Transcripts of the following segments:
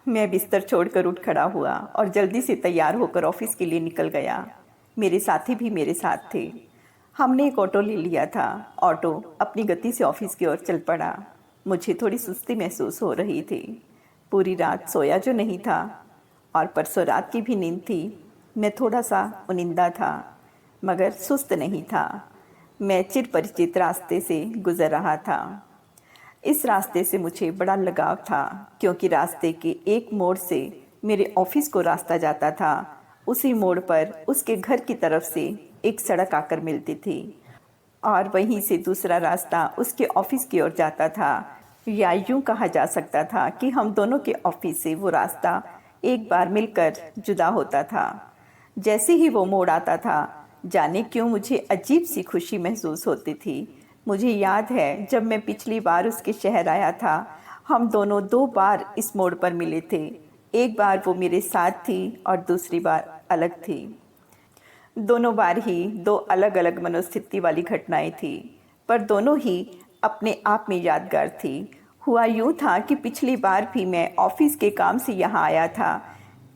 मैं बिस्तर छोड़कर उठ खड़ा हुआ और जल्दी से तैयार होकर ऑफिस के लिए निकल गया। मेरे साथी भी मेरे साथ थे। हमने एक ऑटो ले लिया था। ऑटो अपनी गति से ऑफिस की ओर चल पड़ा। मुझे थोड़ी सुस्ती महसूस हो रही थी। पूरी रात सोया जो नहीं था और परसों रात की भी नींद थी। मैं थोड़ा सा उनिंदा था मगर सुस्त नहीं था। मैं चिर परिचित रास्ते से गुजर रहा था। इस रास्ते से मुझे बड़ा लगाव था क्योंकि रास्ते के एक मोड़ से मेरे ऑफिस को रास्ता जाता था। उसी मोड़ पर उसके घर की तरफ से एक सड़क आकर मिलती थी और वहीं से दूसरा रास्ता उसके ऑफिस की ओर जाता था। या यूं कहा जा सकता था कि हम दोनों के ऑफिस से वो रास्ता एक बार मिलकर जुदा होता था। जैसे ही वो मोड़ आता था, जाने क्यों मुझे अजीब सी खुशी महसूस होती थी। मुझे याद है जब मैं पिछली बार उसके शहर आया था, हम दोनों 2 बार इस मोड़ पर मिले थे। एक बार वो मेरे साथ थी और दूसरी बार अलग थी। दोनों बार ही 2 अलग अलग मनोस्थिति वाली घटनाएं थी, पर दोनों ही अपने आप में यादगार थी। हुआ यूँ था कि पिछली बार भी मैं ऑफिस के काम से यहाँ आया था।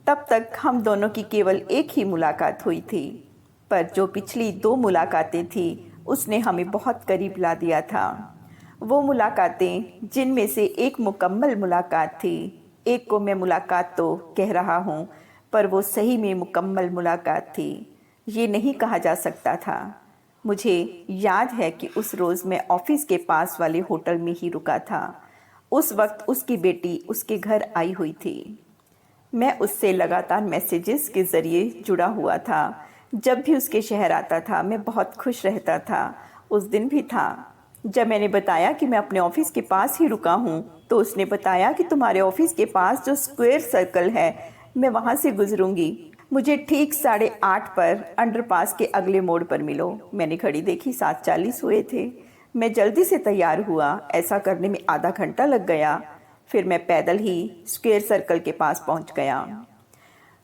तब तक हम दोनों की केवल एक ही मुलाकात हुई थी, पर जो पिछली 2 मुलाकातें थी उसने हमें बहुत करीब ला दिया था। वो मुलाकातें जिनमें से एक मुकम्मल मुलाकात थी। एक को मैं मुलाकात तो कह रहा हूँ, पर वो सही में मुकम्मल मुलाकात थी, ये नहीं कहा जा सकता था। मुझे याद है कि उस रोज़ मैं ऑफिस के पास वाले होटल में ही रुका था। उस वक्त उसकी बेटी उसके घर आई हुई थी। मैं उससे लगातार मैसेजेस के ज़रिए जुड़ा हुआ था। जब भी उसके शहर आता था मैं बहुत खुश रहता था। उस दिन भी था। जब मैंने बताया कि मैं अपने ऑफिस के पास ही रुका हूँ, तो उसने बताया कि तुम्हारे ऑफिस के पास जो स्क्वायर सर्कल है, मैं वहाँ से गुजरूंगी। मुझे ठीक 8:30 पर अंडरपास के अगले मोड़ पर मिलो। मैंने घड़ी देखी, 7:40 हुए थे। मैं जल्दी से तैयार हुआ। ऐसा करने में आधा घंटा लग गया। फिर मैं पैदल ही स्क्वायर सर्कल के पास पहुंच गया।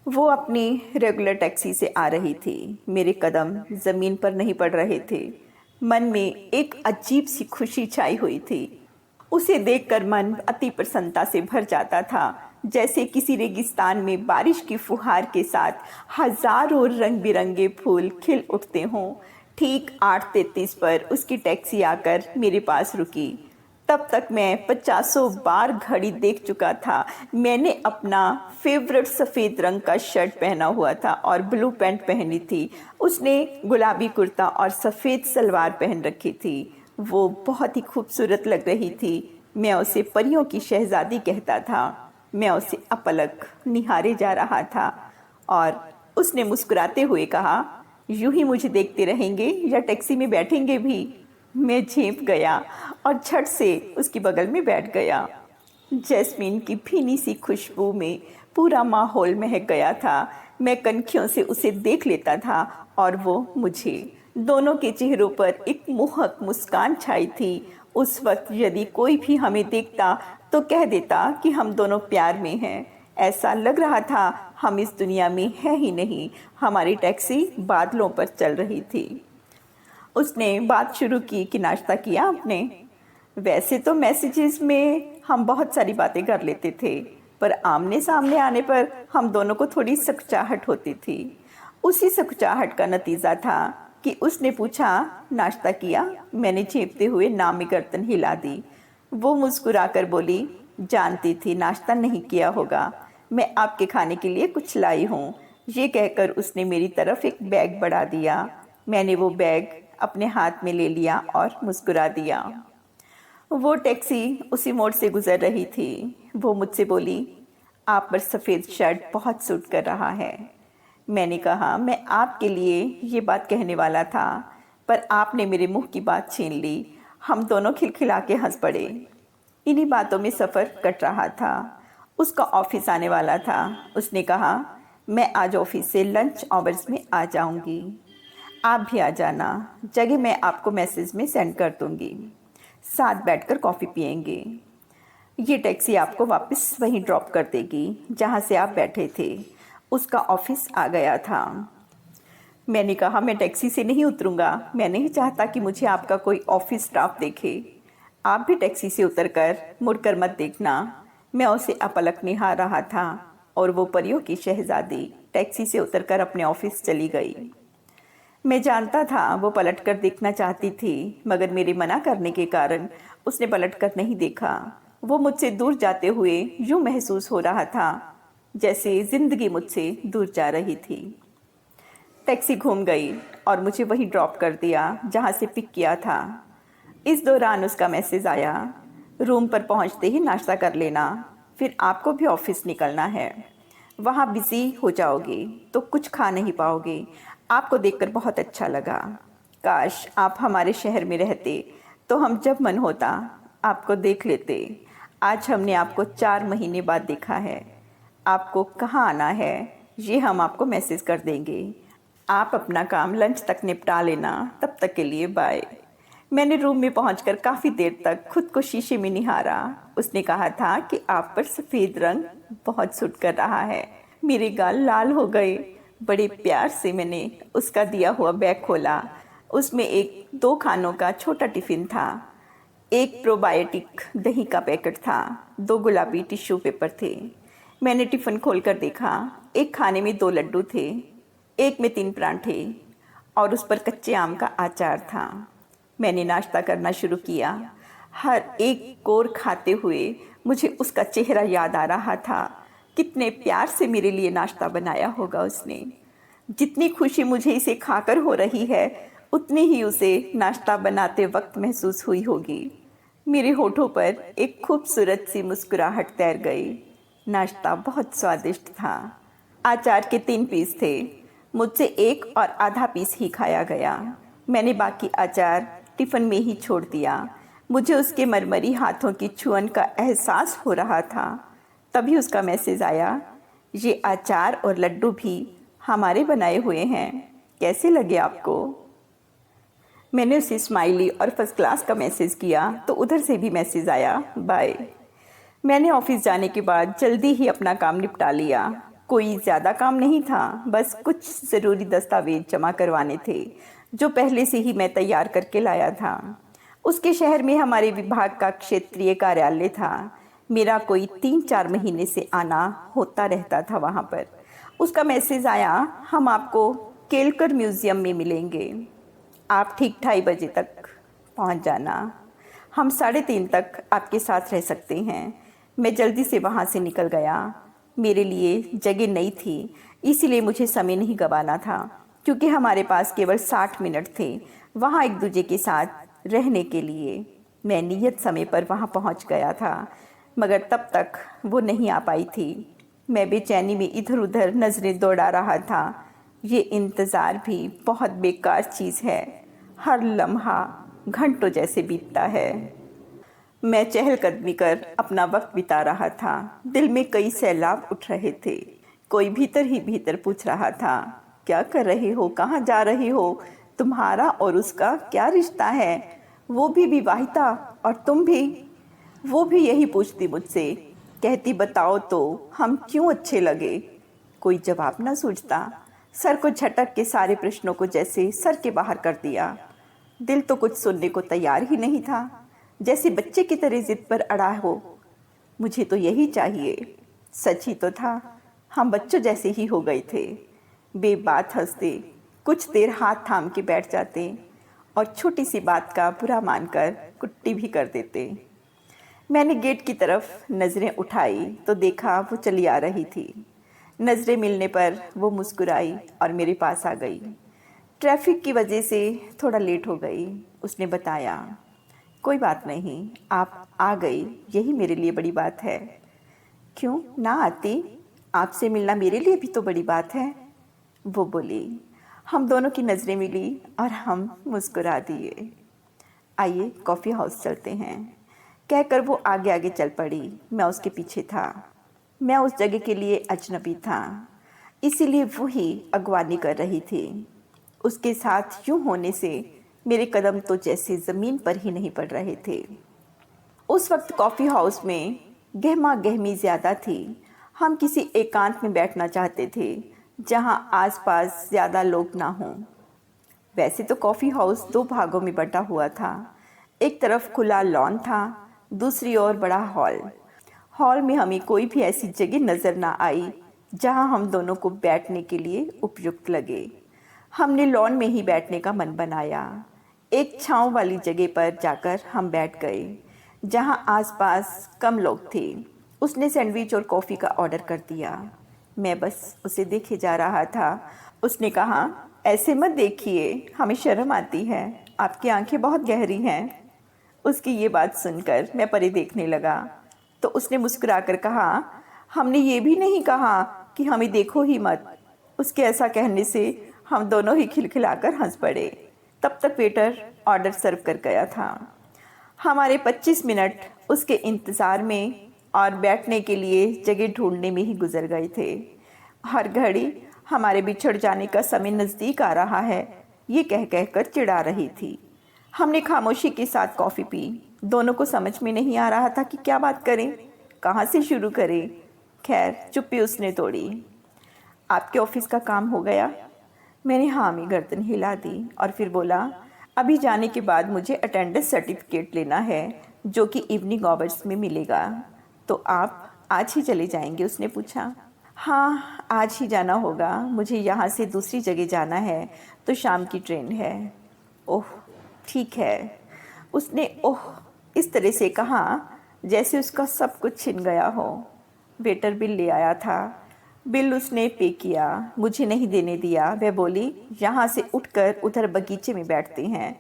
वो अपनी रेगुलर टैक्सी से आ रही थी। मेरे कदम ज़मीन पर नहीं पड़ रहे थे। मन में एक अजीब सी खुशी छाई हुई थी। उसे देखकर मन अति प्रसन्नता से भर जाता था, जैसे किसी रेगिस्तान में बारिश की फुहार के साथ हजारों रंग बिरंगे फूल खिल उठते हों। ठीक 8:33 पर उसकी टैक्सी आकर मेरे पास रुकी। तब तक मैं 50 बार घड़ी देख चुका था। मैंने अपना फेवरेट सफ़ेद रंग का शर्ट पहना हुआ था और ब्लू पैंट पहनी थी। उसने गुलाबी कुर्ता और सफ़ेद सलवार पहन रखी थी। वो बहुत ही खूबसूरत लग रही थी। मैं उसे परियों की शहज़ादी कहता था। मैं उसे अपलक निहारे जा रहा था और उसने मुस्कुराते हुए कहा, यूं ही मुझे देखते रहेंगे या टैक्सी में बैठेंगे भी? मैं झेंप गया और झट से उसकी बगल में बैठ गया। जैस्मीन की भीनी सी खुशबू में पूरा माहौल महक गया था। मैं कनखियों से उसे देख लेता था और वो मुझे। दोनों के चेहरों पर एक मोहक मुस्कान छाई थी। उस वक्त यदि कोई भी हमें देखता तो कह देता कि हम दोनों प्यार में हैं। ऐसा लग रहा था हम इस दुनिया में है ही नहीं। हमारी टैक्सी बादलों पर चल रही थी। उसने बात शुरू की कि नाश्ता किया आपने? वैसे तो मैसेजेस में हम बहुत सारी बातें कर लेते थे, पर आमने सामने आने पर हम दोनों को थोड़ी सकचाहट होती थी। उसी सकचाहट का नतीजा था कि उसने पूछा, नाश्ता किया? मैंने झेपते हुए नाम में गर्दन हिला दी। वो मुस्कुराकर बोली, जानती थी नाश्ता नहीं किया होगा। मैं आपके खाने के लिए कुछ लाई हूँ। ये कहकर उसने मेरी तरफ एक बैग बढ़ा दिया। मैंने वो बैग अपने हाथ में ले लिया और मुस्कुरा दिया। वो टैक्सी उसी मोड़ से गुजर रही थी। वो मुझसे बोली, आप पर सफ़ेद शर्ट बहुत सूट कर रहा है। मैंने कहा, मैं आपके लिए ये बात कहने वाला था, पर आपने मेरे मुंह की बात छीन ली। हम दोनों खिलखिला के हंस पड़े। इन्हीं बातों में सफ़र कट रहा था। उसका ऑफिस आने वाला था। उसने कहा, मैं आज ऑफिस से लंच आवर्स में आ जाऊंगी, आप भी आ जाना। जगह मैं आपको मैसेज में सेंड कर दूंगी। साथ बैठकर कॉफ़ी पियेंगे। ये टैक्सी आपको वापस वहीं ड्रॉप कर देगी जहाँ से आप बैठे थे। उसका ऑफिस आ गया था। मैंने कहा, मैं टैक्सी से नहीं उतरूंगा। मैं नहीं चाहता कि मुझे आपका कोई ऑफिस स्टाफ देखे। आप भी टैक्सी से उतरकर मुड़कर मत देखना। मैं उसे अपलक निहार रहा था और वो परियों की शहजादी टैक्सी से उतरकर अपने ऑफिस चली गई। मैं जानता था वो पलटकर देखना चाहती थी, मगर मेरे मना करने के कारण उसने पलटकर नहीं देखा। वो मुझसे दूर जाते हुए यूं महसूस हो रहा था जैसे जिंदगी मुझसे दूर जा रही थी। टैक्सी घूम गई और मुझे वहीं ड्रॉप कर दिया जहां से पिक किया था। इस दौरान उसका मैसेज आया, रूम पर पहुंचते ही नाश्ता कर लेना, फिर आपको भी ऑफिस निकलना है। वहाँ बिजी हो जाओगे तो कुछ खा नहीं पाओगे। आपको देखकर बहुत अच्छा लगा। काश आप हमारे शहर में रहते तो हम जब मन होता आपको देख लेते। आज हमने आपको 4 महीने बाद देखा है। आपको कहाँ आना है ये हम आपको मैसेज कर देंगे। आप अपना काम लंच तक निपटा लेना। तब तक के लिए बाय। मैंने रूम में पहुंचकर काफ़ी देर तक खुद को शीशे में निहारा। उसने कहा था कि आप पर सफ़ेद रंग बहुत सूट कर रहा है। मेरे गाल लाल हो गए। बड़े प्यार से मैंने उसका दिया हुआ बैग खोला। उसमें एक 2 खानों का छोटा टिफ़िन था, एक प्रोबायोटिक दही का पैकेट था, 2 गुलाबी टिश्यू पेपर थे। मैंने टिफ़िन खोलकर देखा। एक खाने में 2 लड्डू थे, एक में 3 पराठे और उस पर कच्चे आम का अचार था। मैंने नाश्ता करना शुरू किया। हर एक कोर खाते हुए मुझे उसका चेहरा याद आ रहा था। कितने प्यार से मेरे लिए नाश्ता बनाया होगा उसने। जितनी खुशी मुझे इसे खाकर हो रही है उतनी ही उसे नाश्ता बनाते वक्त महसूस हुई होगी। मेरे होठों पर एक खूबसूरत सी मुस्कुराहट तैर गई। नाश्ता बहुत स्वादिष्ट था। अचार के 3 पीस थे। मुझसे एक और आधा पीस ही खाया गया। मैंने बाकी अचार टिफ़िन में ही छोड़ दिया। मुझे उसके मरमरी हाथों की छुअन का एहसास हो रहा था। तभी उसका मैसेज आया, ये अचार और लड्डू भी हमारे बनाए हुए हैं, कैसे लगे आपको? मैंने उसे स्माइली और फर्स्ट क्लास का मैसेज किया तो उधर से भी मैसेज आया, बाय। मैंने ऑफिस जाने के बाद जल्दी ही अपना काम निपटा लिया। कोई ज़्यादा काम नहीं था, बस कुछ ज़रूरी दस्तावेज जमा करवाने थे जो पहले से ही मैं तैयार करके लाया था। उसके शहर में हमारे विभाग का क्षेत्रीय कार्यालय था। मेरा कोई 3-4 महीने से आना होता रहता था वहाँ पर। उसका मैसेज आया, हम आपको केलकर म्यूज़ियम में मिलेंगे। आप ठीक 2:30 बजे तक पहुँच जाना। हम 3:30 तक आपके साथ रह सकते हैं। मैं जल्दी से वहाँ से निकल गया। मेरे लिए जगह नई थी, इसीलिए मुझे समय नहीं गंवाना था। क्योंकि हमारे पास केवल 60 मिनट थे वहाँ एक दूसरे के साथ रहने के लिए। मैं नियत समय पर वहाँ पहुँच गया था, मगर तब तक वो नहीं आ पाई थी। मैं बेचैनी में इधर उधर नज़रें दौड़ा रहा था। ये इंतज़ार भी बहुत बेकार चीज़ है। हर लम्हा घंटों जैसे बीतता है। मैं चहलकदमी कर अपना वक्त बिता रहा था। दिल में कई सैलाब उठ रहे थे। कोई भीतर ही भीतर पूछ रहा था, क्या कर रहे हो, कहाँ जा रहे हो, तुम्हारा और उसका क्या रिश्ता है, वो भी विवाहिता और तुम भी। वो भी यही पूछती मुझसे, कहती बताओ तो हम क्यों अच्छे लगे। कोई जवाब ना सूझता। सर को झटक के सारे प्रश्नों को जैसे सर के बाहर कर दिया। दिल तो कुछ सुनने को तैयार ही नहीं था, जैसे बच्चे की तरह जिद पर अड़ा हो। मुझे तो यही चाहिए। सच ही तो था, हम बच्चों जैसे ही हो गए थे। बेबात हंसते, कुछ देर हाथ थाम के बैठ जाते और छोटी सी बात का बुरा मानकर कुट्टी भी कर देते। मैंने गेट की तरफ नज़रें उठाई तो देखा वो चली आ रही थी। नज़रें मिलने पर वो मुस्कुराई और मेरे पास आ गई। ट्रैफिक की वजह से थोड़ा लेट हो गई, उसने बताया। कोई बात नहीं, आप आ गई, यही मेरे लिए बड़ी बात है। क्यों ना आती? आपसे मिलना मेरे लिए भी तो बड़ी बात है, वो बोली। हम दोनों की नज़रें मिली और हम मुस्कुरा दिए। आइए कॉफ़ी हाउस चलते हैं, कहकर वो आगे आगे चल पड़ी। मैं उसके पीछे था। मैं उस जगह के लिए अजनबी था, इसीलिए वो ही अगवानी कर रही थी। उसके साथ यूं होने से मेरे कदम तो जैसे ज़मीन पर ही नहीं पड़ रहे थे। उस वक्त कॉफ़ी हाउस में गहमा गहमी ज़्यादा थी। हम किसी एकांत में बैठना चाहते थे जहां आसपास ज़्यादा लोग ना हों। वैसे तो कॉफ़ी हाउस 2 भागों में बटा हुआ था। एक तरफ खुला लॉन था, दूसरी ओर बड़ा हॉल। हॉल में हमें कोई भी ऐसी जगह नज़र ना आई जहां हम दोनों को बैठने के लिए उपयुक्त लगे। हमने लॉन में ही बैठने का मन बनाया। एक छांव वाली जगह पर जाकर हम बैठ गए जहां आसपास कम लोग थे। उसने सैंडविच और कॉफ़ी का ऑर्डर कर दिया। मैं बस उसे देखे जा रहा था। उसने कहा, ऐसे मत देखिए, हमें शर्म आती है, आपकी आंखें बहुत गहरी हैं। उसकी ये बात सुनकर मैं परे देखने लगा तो उसने मुस्कुराकर कहा, हमने ये भी नहीं कहा कि हमें देखो ही मत। उसके ऐसा कहने से हम दोनों ही खिलखिलाकर हंस पड़े। तब तक वेटर ऑर्डर सर्व कर गया था। हमारे 25 मिनट उसके इंतज़ार में और बैठने के लिए जगह ढूंढने में ही गुजर गए थे। हर घड़ी हमारे बिछड़ जाने का समय नज़दीक आ रहा है, ये कह कहकर चिढ़ा रही थी। हमने खामोशी के साथ कॉफ़ी पी। दोनों को समझ में नहीं आ रहा था कि क्या बात करें, कहाँ से शुरू करें। खैर चुप्पी उसने तोड़ी। आपके ऑफिस का काम हो गया? मैंने हाँ में गर्दन हिला दी और फिर बोला, अभी जाने के बाद मुझे अटेंडेंस सर्टिफिकेट लेना है जो कि इवनिंग आवर्स में मिलेगा। तो आप आज ही चले जाएंगे? उसने पूछा। हाँ, आज ही जाना होगा, मुझे यहाँ से दूसरी जगह जाना है तो शाम की ट्रेन है। ओह ठीक है। उसने ओह इस तरह से कहा जैसे उसका सब कुछ छिन गया हो। वेटर बिल ले आया था। बिल उसने पे किया, मुझे नहीं देने दिया। वह बोली, यहाँ से उठकर उधर बगीचे में बैठते हैं।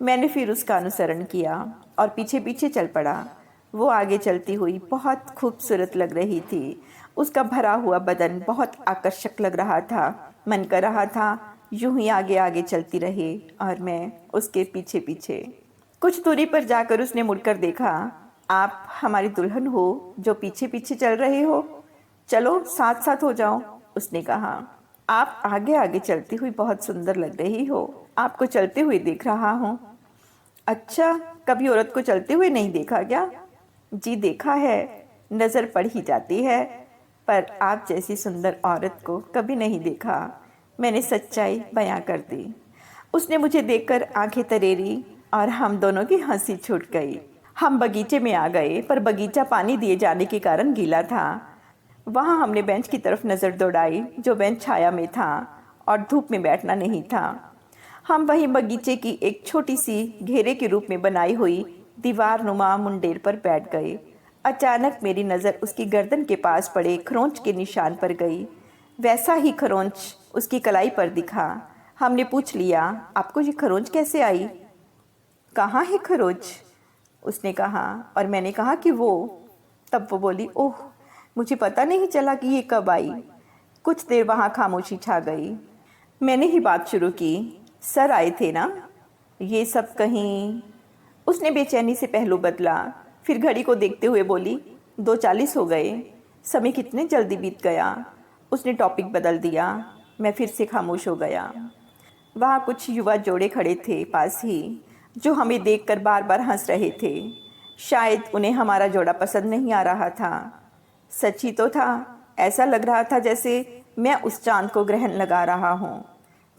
मैंने फिर उसका अनुसरण किया और पीछे पीछे चल पड़ा। वो आगे चलती हुई बहुत खूबसूरत लग रही थी। उसका भरा हुआ बदन बहुत आकर्षक लग रहा था। मन कर रहा था यूं ही आगे आगे चलती रहे और मैं उसके पीछे पीछे। कुछ दूरी पर जाकर उसने मुड़कर देखा। आप हमारी दुल्हन हो जो पीछे पीछे चल रहे हो? चलो साथ साथ हो जाओ, उसने कहा। आप आगे आगे चलती हुई बहुत सुंदर लग रही हो, आपको चलते हुए देख रहा हूँ। अच्छा, कभी औरत को चलते हुए नहीं देखा क्या? जी देखा है, नज़र पड़ ही जाती है, पर आप जैसी सुंदर औरत को कभी नहीं देखा। मैंने सच्चाई बयां कर दी। उसने मुझे देखकर आंखें तरेरी और हम दोनों की हंसी छूट गई। हम बगीचे में आ गए, पर बगीचा पानी दिए जाने के कारण गीला था। वहाँ हमने बेंच की तरफ नज़र दौड़ाई जो बेंच छाया में था और धूप में बैठना नहीं था। हम वहीं बगीचे की एक छोटी सी घेरे के रूप में बनाई हुई दीवार नुमा मुंडेर पर बैठ गए। अचानक मेरी नज़र उसकी गर्दन के पास पड़े खरोंच के निशान पर गई। वैसा ही खरोंच उसकी कलाई पर दिखा। हमने पूछ लिया, आपको ये खरोंच कैसे आई? कहाँ है खरोंच? उसने कहा और मैंने कहा कि वो। तब वो बोली, ओह मुझे पता नहीं चला कि ये कब आई। कुछ देर वहाँ खामोशी छा गई। मैंने ही बात शुरू की, सर आए थे ना, ये सब कहीं। उसने बेचैनी से पहलू बदला, फिर घड़ी को देखते हुए बोली, 2:40 हो गए, समय कितने जल्दी बीत गया। उसने टॉपिक बदल दिया। मैं फिर से खामोश हो गया। वहाँ कुछ युवा जोड़े खड़े थे पास ही, जो हमें देखकर बार बार हंस रहे थे। शायद उन्हें हमारा जोड़ा पसंद नहीं आ रहा था। सच ही तो था, ऐसा लग रहा था जैसे मैं उस चांद को ग्रहण लगा रहा हूँ।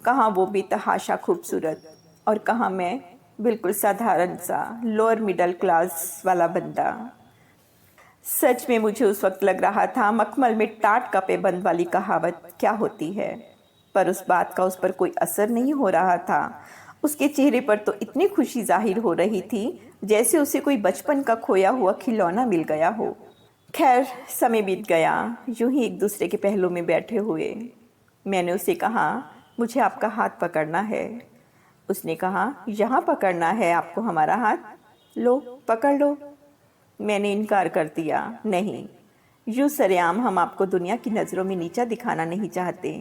कहाँ वो बेतहाशा खूबसूरत और कहाँ मैं बिल्कुल साधारण सा लोअर मिडल क्लास वाला बंदा। सच में मुझे उस वक्त लग रहा था मखमल में टाट का पेबंद वाली कहावत क्या होती है, पर उस बात का उस पर कोई असर नहीं हो रहा था। उसके चेहरे पर तो इतनी खुशी जाहिर हो रही थी जैसे उसे कोई बचपन का खोया हुआ खिलौना मिल गया हो। खैर समय बीत गया, यूं ही एक दूसरे के पहलू में बैठे हुए। मैंने उसे कहा, मुझे आपका हाथ पकड़ना है। उसने कहा, यहाँ पकड़ना है आपको हमारा हाथ? लो पकड़ लो। मैंने इनकार कर दिया, नहीं, यूँ सरेआम हम आपको दुनिया की नज़रों में नीचा दिखाना नहीं चाहते।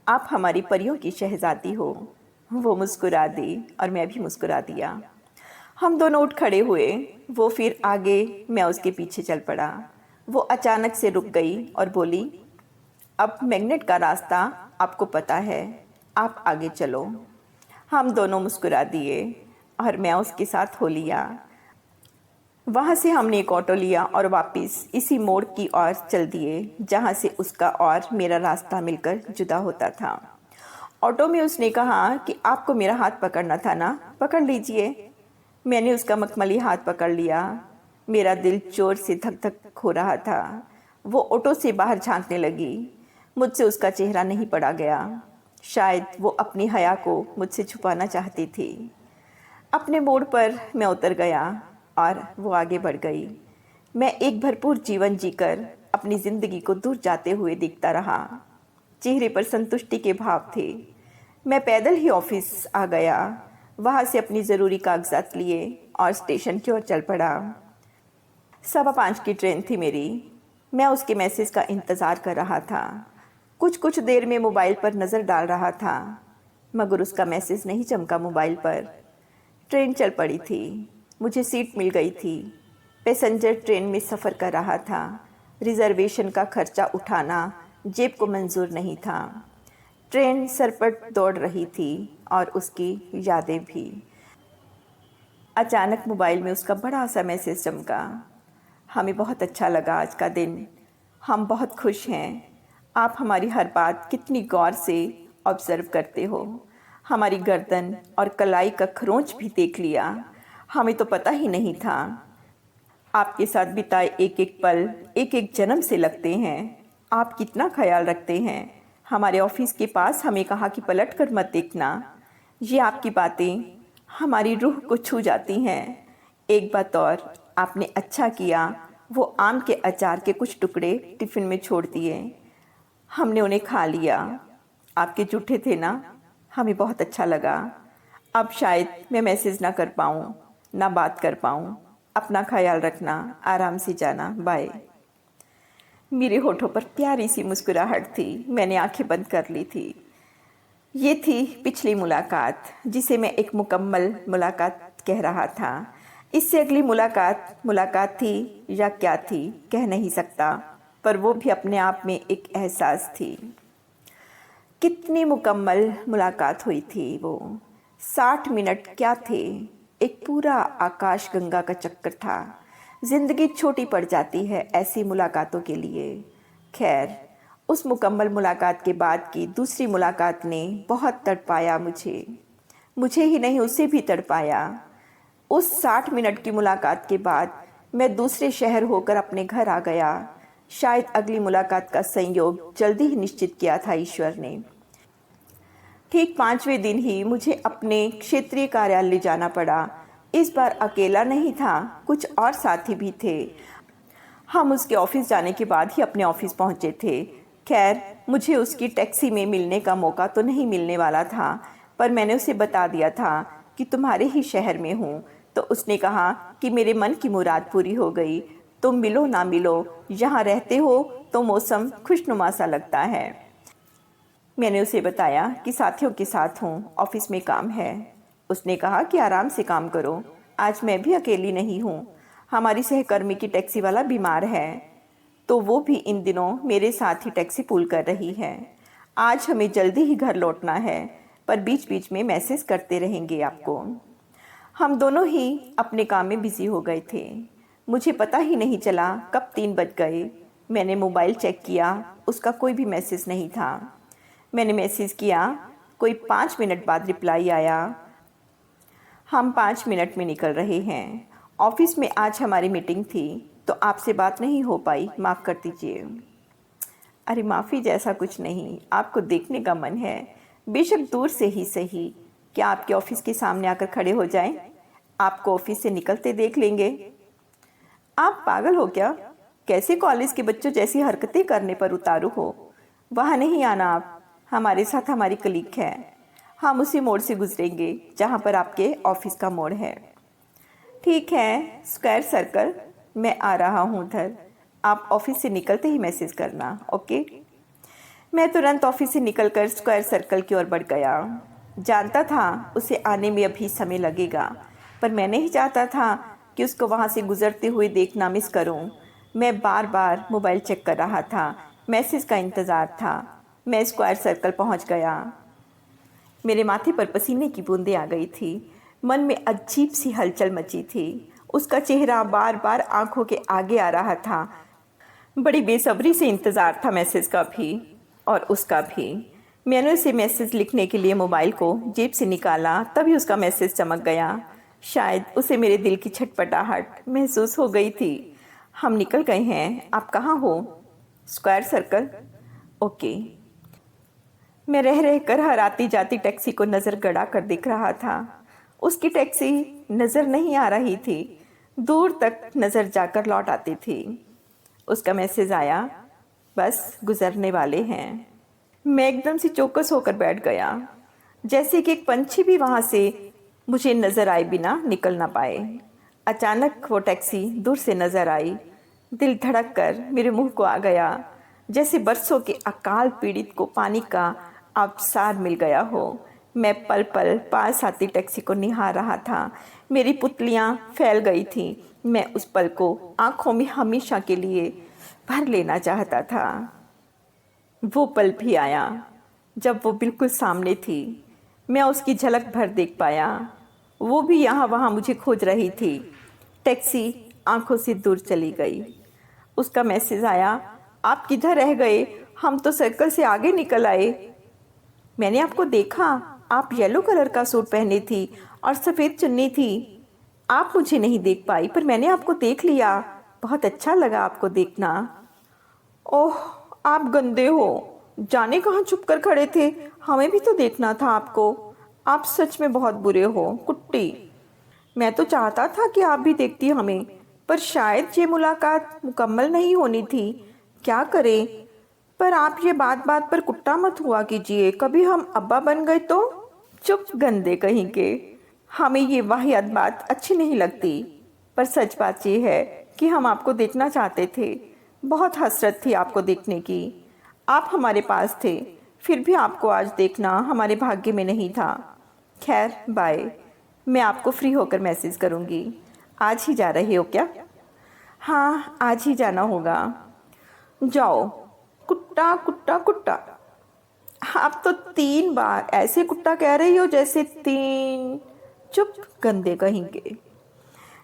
आप हमारी परियों की शहजादी हो। वो मुस्कुरा दी और मैं भी मुस्कुरा दिया। हम दोनों उठ खड़े हुए। वो फिर आगे, मैं उसके पीछे चल पड़ा। वो अचानक से रुक गई और बोली, अब मैग्नेट का रास्ता आपको पता है, आप आगे चलो। हम दोनों मुस्कुरा दिए और मैं उसके साथ हो लिया। वहाँ से हमने एक ऑटो लिया और वापस इसी मोड़ की ओर चल दिए जहाँ से उसका और मेरा रास्ता मिलकर जुदा होता था। ऑटो में उसने कहा कि आपको मेरा हाथ पकड़ना था ना, पकड़ लीजिए। मैंने उसका मखमली हाथ पकड़ लिया। मेरा दिल जोर से धक धक हो रहा था। वो ऑटो से बाहर झांकने लगी। मुझसे उसका चेहरा नहीं पड़ा गया। शायद वो अपनी हया को मुझसे छुपाना चाहती थी। अपने मोड़ पर मैं उतर गया और वो आगे बढ़ गई। मैं एक भरपूर जीवन जीकर अपनी ज़िंदगी को दूर जाते हुए देखता रहा। चेहरे पर संतुष्टि के भाव थे। मैं पैदल ही ऑफिस आ गया। वहाँ से अपनी ज़रूरी कागजात लिए और स्टेशन की ओर चल पड़ा। 5:15 की ट्रेन थी मेरी। मैं उसके मैसेज का इंतज़ार कर रहा था। कुछ देर में मोबाइल पर नज़र डाल रहा था, मगर उसका मैसेज नहीं चमका मोबाइल पर। ट्रेन चल पड़ी थी। मुझे सीट मिल गई थी। पैसेंजर ट्रेन में सफ़र कर रहा था। रिज़र्वेशन का खर्चा उठाना जेब को मंजूर नहीं था। ट्रेन सरपट दौड़ रही थी और उसकी यादें भी। अचानक मोबाइल में उसका बड़ा सा मैसेज चमका। हमें बहुत अच्छा लगा आज का दिन। हम बहुत खुश हैं। आप हमारी हर बात कितनी गौर से ऑब्ज़र्व करते हो। हमारी गर्दन और कलाई का खरोंच भी देख लिया। हमें तो पता ही नहीं था। आपके साथ बिताए एक एक पल एक एक जन्म से लगते हैं। आप कितना ख्याल रखते हैं। हमारे ऑफिस के पास हमें कहा कि पलट कर मत देखना। ये आपकी बातें हमारी रूह को छू जाती हैं। एक बात और, आपने अच्छा किया वो आम के अचार के कुछ टुकड़े टिफ़िन में छोड़ दिए। हमने उन्हें खा लिया। आपके जूठे थे ना, हमें बहुत अच्छा लगा। अब शायद मैं मैसेज ना कर पाऊँ, ना बात कर पाऊँ। अपना ख्याल रखना, आराम से जाना, बाय। मेरे होठों पर प्यारी सी मुस्कुराहट थी। मैंने आंखें बंद कर ली थी। ये थी पिछली मुलाकात, जिसे मैं एक मुकम्मल मुलाकात कह रहा था। इससे अगली मुलाकात थी या क्या थी कह नहीं सकता, पर वो भी अपने आप में एक एहसास थी। कितनी मुकम्मल मुलाकात हुई थी वो। 60 मिनट क्या थे, एक पूरा आकाश गंगा का चक्कर था। ज़िंदगी छोटी पड़ जाती है ऐसी मुलाकातों के लिए। खैर, उस मुकम्मल मुलाकात के बाद की दूसरी मुलाकात ने बहुत तड़पाया मुझे ही नहीं, उसे भी तड़पाया। उस 60 मिनट की मुलाकात के बाद मैं दूसरे शहर होकर अपने घर आ गया। शायद अगली मुलाकात का संयोग जल्दी ही निश्चित किया था ईश्वर ने। ठीक 5वें दिन ही मुझे अपने क्षेत्रीय कार्यालय जाना पड़ा। इस बार अकेला नहीं था, कुछ और साथी भी थे। हम उसके ऑफिस जाने के बाद ही अपने ऑफिस पहुंचे थे। खैर, मुझे उसकी टैक्सी में मिलने का मौका तो नहीं मिलने वाला था, पर मैंने उसे बता दिया था कि तुम्हारे ही शहर में हूँ। तो उसने कहा कि मेरे मन की मुराद पूरी हो गई। तुम मिलो ना मिलो, यहाँ रहते हो तो मौसम खुशनुमा सा लगता है। मैंने उसे बताया कि साथियों के साथ हूँ, ऑफिस में काम है। उसने कहा कि आराम से काम करो, आज मैं भी अकेली नहीं हूँ। हमारी सहकर्मी की टैक्सी वाला बीमार है, तो वो भी इन दिनों मेरे साथ ही टैक्सी पूल कर रही है। आज हमें जल्दी ही घर लौटना है, पर बीच बीच में मैसेज करते रहेंगे आपको। हम दोनों ही अपने काम में बिजी हो गए थे। मुझे पता ही नहीं चला कब 3 बज गए। मैंने मोबाइल चेक किया, उसका कोई भी मैसेज नहीं था। मैंने मैसेज किया, कोई 5 मिनट बाद रिप्लाई आया, हम 5 मिनट में निकल रहे हैं। ऑफिस में आज हमारी मीटिंग थी, तो आपसे बात नहीं हो पाई, माफ़ कर दीजिए। अरे माफ़ी जैसा कुछ नहीं, आपको देखने का मन है, बेशक दूर से ही सही। क्या आपके ऑफिस के सामने आकर खड़े हो जाएं? आपको ऑफिस से निकलते देख लेंगे। आप पागल हो क्या? कैसे कॉलेज के बच्चों जैसी हरकतें करने पर उतारू हो? वहाँ नहीं आना आप, हमारे साथ हमारी कलीग है। हम उसी मोड़ से गुजरेंगे जहाँ पर आपके ऑफिस का मोड़ है। ठीक है, स्क्वायर सर्कल, मैं आ रहा हूँ उधर। आप ऑफिस से निकलते ही मैसेज करना, ओके? मैं तुरंत ऑफिस से निकलकर स्क्वायर सर्कल की ओर बढ़ गया। जानता था उसे आने में अभी समय लगेगा, पर मैं नहीं चाहता था कि उसको वहाँ से गुजरते हुए देखना मिस करूँ। मैं बार बार मोबाइल चेक कर रहा था, मैसेज का इंतज़ार था। मैं स्क्वायर सर्कल पहुँच गया। मेरे माथे पर पसीने की बूंदें आ गई थी। मन में अजीब सी हलचल मची थी। उसका चेहरा बार बार आंखों के आगे आ रहा था। बड़ी बेसब्री से इंतज़ार था मैसेज का भी और उसका भी। मैंने उसे मैसेज लिखने के लिए मोबाइल को जेब से निकाला, तभी उसका मैसेज चमक गया। शायद उसे मेरे दिल की छटपटाहट महसूस हो गई थी। हम निकल गए हैं, आप कहाँ हो? Square circle. ओके। मैं रह रह कर हर आती जाती टैक्सी को नज़र गड़ा कर देख रहा था। उसकी टैक्सी नज़र नहीं आ रही थी, दूर तक नज़र जाकर लौट आती थी। उसका मैसेज आया, बस गुजरने वाले हैं। मैं एकदम से चौकस होकर बैठ गया, जैसे कि एक पंछी भी वहाँ से मुझे नज़र आए बिना निकल ना पाए। अचानक वो टैक्सी दूर से नज़र आई। दिल धड़क कर मेरे मुंह को आ गया, जैसे बरसों के अकाल पीड़ित को पानी का आबसार मिल गया हो। मैं पल पल पास आती टैक्सी को निहार रहा था। मेरी पुतलियाँ फैल गई थीं। मैं उस पल को आँखों में हमेशा के लिए भर लेना चाहता था। वो पल भी आया जब वो बिल्कुल सामने थी। मैं उसकी झलक भर देख पाया। वो भी यहाँ वहाँ मुझे खोज रही थी। टैक्सी आंखों से दूर चली गई। उसका मैसेज आया, आप किधर रह गए? हम तो सर्कल से आगे निकल आए। मैंने आपको देखा, आप येलो कलर का सूट पहने थी और सफ़ेद चुन्नी थी। आप मुझे नहीं देख पाई, पर मैंने आपको देख लिया। बहुत अच्छा लगा आपको देखना। ओह, आप गंदे हो। जाने कहाँ छुप कर खड़े थे? हमें भी तो देखना था आपको। आप सच में बहुत बुरे हो, कुट्टी। मैं तो चाहता था कि आप भी देखती हमें, पर शायद ये मुलाकात मुकम्मल नहीं होनी थी। क्या करें? पर आप ये बात बात पर कुट्टा मत हुआ कीजिए, कभी हम अब्बा बन गए तो? चुप, गंदे कहीं के। हमें ये वाहियात बात अच्छी नहीं लगती, पर सच बात ये है कि हम आपको देखना चाहते थे। बहुत हसरत थी आपको देखने की। आप हमारे पास थे, फिर भी आपको आज देखना हमारे भाग्य में नहीं था। खैर, बाय। मैं आपको फ्री होकर मैसेज करूँगी। आज ही जा रहे हो क्या? हाँ, आज ही जाना होगा। जाओ। कुट्टा कुट्टा कुट्टा। आप तो 3 बार ऐसे कुट्टा कह रही हो जैसे 3। चुप, गंदे कहीं के।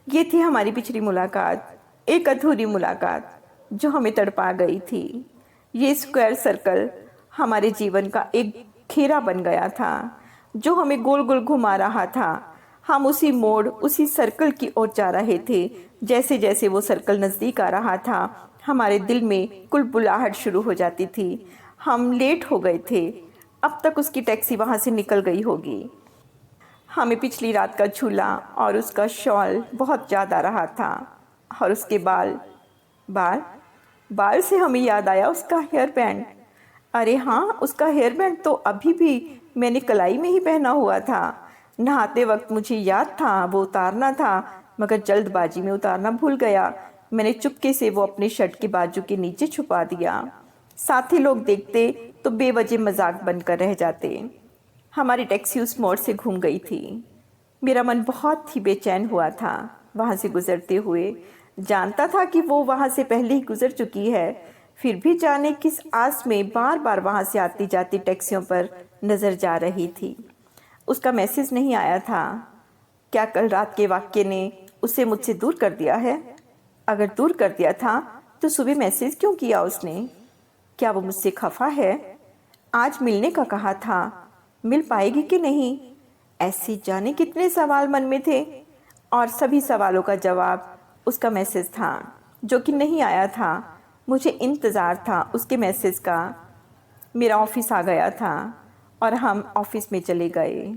ये थी हमारी पिछली मुलाकात, एक अधूरी मुलाकात जो हमें तड़पा गई थी। ये स्क्वायर सर्कल हमारे जीवन का एक घेरा बन गया था, जो हमें गोल गोल घुमा रहा था। हम उसी मोड़, उसी सर्कल की ओर जा रहे थे। जैसे जैसे वो सर्कल नज़दीक आ रहा था, हमारे दिल में कुलबुलाहट शुरू हो जाती थी। हम लेट हो गए थे। अब तक उसकी टैक्सी वहाँ से निकल गई होगी। हमें पिछली रात का झूला और उसका शॉल बहुत याद आ रहा था, और उसके बाल बाल बाल से हमें याद आया उसका हेयर बैंड। अरे हाँ, उसका हेयर बैंड तो अभी भी मैंने कलाई में ही पहना हुआ था। नहाते वक्त मुझे याद था वो उतारना था, मगर जल्दबाजी में उतारना भूल गया। मैंने चुपके से वो अपने शर्ट के बाजू के नीचे छुपा दिया। साथी लोग देखते तो बेवजह मजाक बनकर रह जाते। हमारी टैक्सी उस मोड़ से घूम गई थी। मेरा मन बहुत ही बेचैन हुआ था वहाँ से गुजरते हुए। जानता था कि वो वहाँ से पहले ही गुजर चुकी है, फिर भी जाने किस आस में बार बार वहाँ से आती जाती टैक्सियों पर नज़र जा रही थी। उसका मैसेज नहीं आया था। क्या कल रात के वाक़ये ने उसे मुझसे दूर कर दिया है? अगर दूर कर दिया था तो सुबह मैसेज क्यों किया उसने? क्या वो मुझसे खफा है? आज मिलने का कहा था, मिल पाएगी कि नहीं? ऐसे जाने कितने सवाल मन में थे, और सभी सवालों का जवाब उसका मैसेज था, जो कि नहीं आया था। मुझे इंतज़ार था उसके मैसेज का। मेरा ऑफिस आ गया था और हम ऑफिस में चले गए।